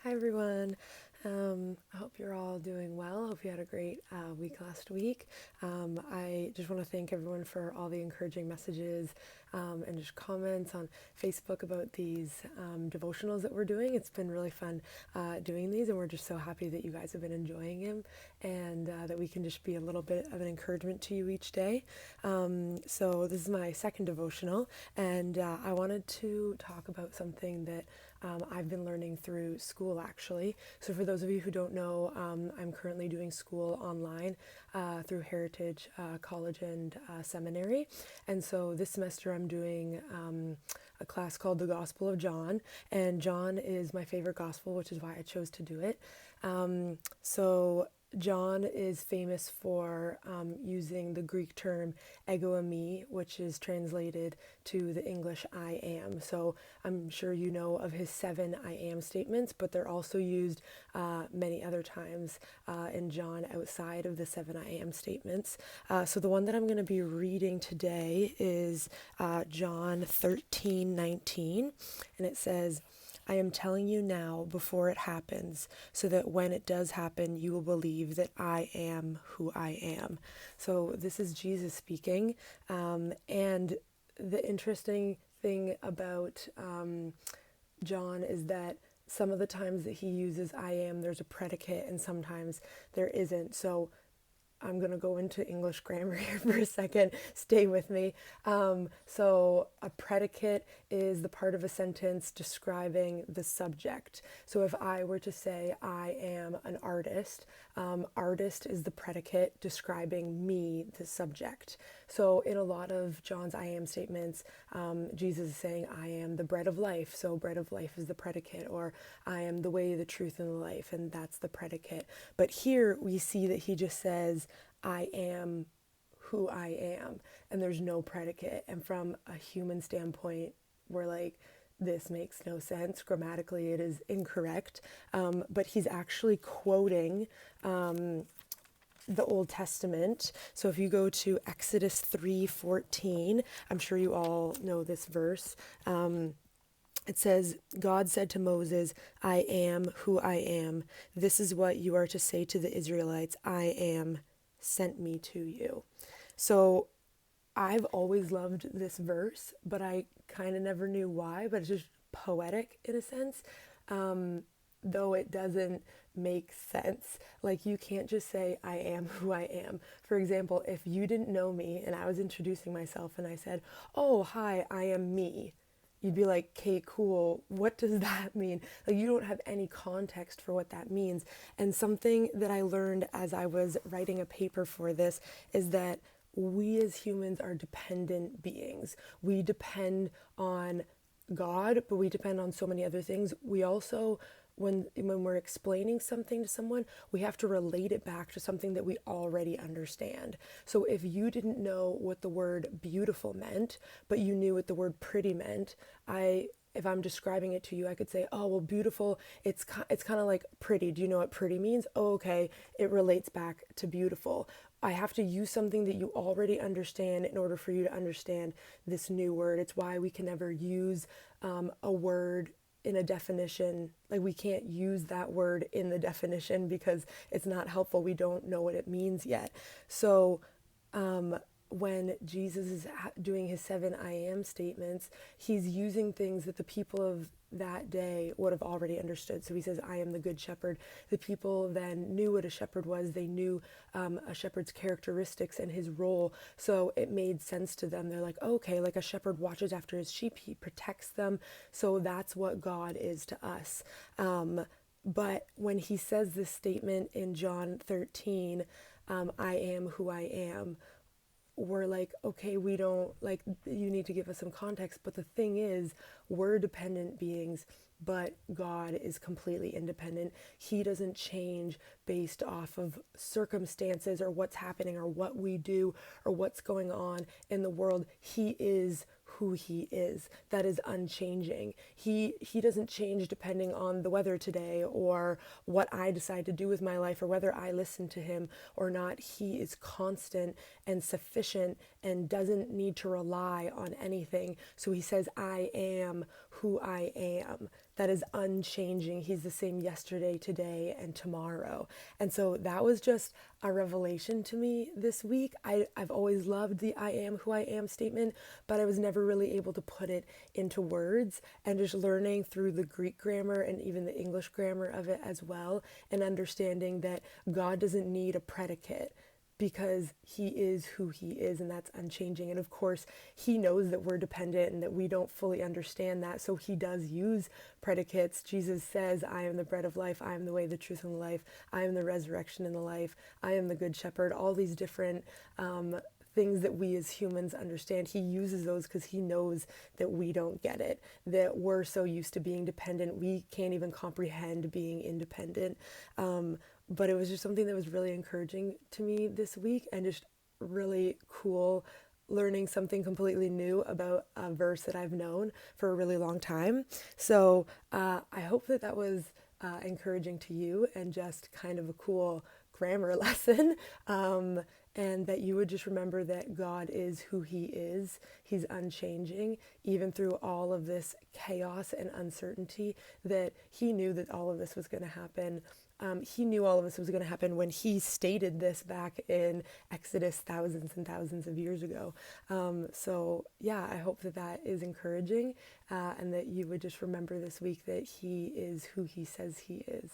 Hi everyone. I hope you're all doing well. Hope you had a great week last week. I just want to thank everyone for all the encouraging messages and just comments on Facebook about these devotionals that we're doing. It's been really fun doing these, and we're just so happy that you guys have been enjoying them and that we can just be a little bit of an encouragement to you each day. So this is my second devotional, and I wanted to talk about something that I've been learning through school actually. So for those of you who don't know, I'm currently doing school online through Heritage College and Seminary. And so this semester I'm doing a class called the Gospel of John. And John is my favorite gospel, which is why I chose to do it. So John is famous for using the Greek term ego eimi, which is translated to the English I am. So I'm sure you know of his 7 I am statements, but they're also used many other times in John outside of the 7 I am statements. So the one that I'm going to be reading today is John 13:19, and it says, I am telling you now before it happens, so that when it does happen, you will believe that I am who I am. So this is Jesus speaking. And the interesting thing about John is that some of the times that he uses I am, there's a predicate, and sometimes there isn't. So I'm going to go into English grammar here for a second. Stay with me. So a predicate is the part of a sentence describing the subject. So if I were to say I am an artist, artist is the predicate describing me, the subject. So in a lot of John's I am statements, Jesus is saying I am the bread of life. So bread of life is the predicate, or I am the way, the truth, and the life, and that's the predicate. But here we see that he just says, I am who I am, and there's no predicate. And from a human standpoint, we're like, this makes no sense. Grammatically, it is incorrect. But he's actually quoting the Old Testament. So if you go to Exodus 3:14, I'm sure you all know this verse. It says, God said to Moses, I am who I am. This is what you are to say to the Israelites. I am sent me to you. So I've always loved this verse, but I kind of never knew why, but it's just poetic in a sense. Though it doesn't make sense. Like, you can't just say, I am who I am. For example, if you didn't know me and I was introducing myself and I said, oh, hi, I am me, you'd be like, okay, cool. What does that mean? Like, you don't have any context for what that means. And something that I learned as I was writing a paper for this is that we as humans are dependent beings. We depend on God, but we depend on so many other things. We also, when we're explaining something to someone, we have to relate it back to something that we already understand. So if you didn't know what the word beautiful meant, but you knew what the word pretty meant, if I'm describing it to you, I could say, oh, well, beautiful, it's kind of like pretty. Do you know what pretty means? Oh, okay, it relates back to beautiful. I have to use something that you already understand in order for you to understand this new word. It's why we can never use a word in a definition. Like, we can't use that word in the definition because it's not helpful. We don't know what it means yet. So when Jesus is doing his 7 I am statements, he's using things that the people of that day would have already understood. So he says, I am the good shepherd. The people then knew what a shepherd was. They knew a shepherd's characteristics and his role. So it made sense to them. They're like, oh, okay, like a shepherd watches after his sheep. He protects them. So that's what God is to us. But when he says this statement in John 13, I am who I am, we're like, okay, we don't, like, you need to give us some context. But the thing is, we're dependent beings, but God is completely independent. He doesn't change based off of circumstances or what's happening or what we do or what's going on in the world. He is who he is. That is unchanging. He doesn't change depending on the weather today or what I decide to do with my life or whether I listen to him or not. He is constant and sufficient and doesn't need to rely on anything. So he says, I am who I am. that is unchanging. He's the same yesterday, today, and tomorrow. And so that was just a revelation to me this week. I've always loved the I am who I am statement, but I was never really able to put it into words. And just learning through the Greek grammar and even the English grammar of it as well, and understanding that God doesn't need a predicate because he is who he is, and that's unchanging. And of course, he knows that we're dependent and that we don't fully understand that, so he does use predicates. Jesus says, I am the bread of life, I am the way, the truth, and the life, I am the resurrection and the life, I am the good shepherd. All these different things that we as humans understand, he uses those because he knows that we don't get it, that we're so used to being dependent, we can't even comprehend being independent. But it was just something that was really encouraging to me this week, and just really cool, learning something completely new about a verse that I've known for a really long time. So I hope that that was encouraging to you, and just kind of a cool grammar lesson. And that you would just remember that God is who he is. He's unchanging, even through all of this chaos and uncertainty, that he knew that all of this was going to happen. He knew all of this was going to happen when he stated this back in Exodus thousands and thousands of years ago. So yeah, I hope that that is encouraging, and that you would just remember this week that he is who he says he is.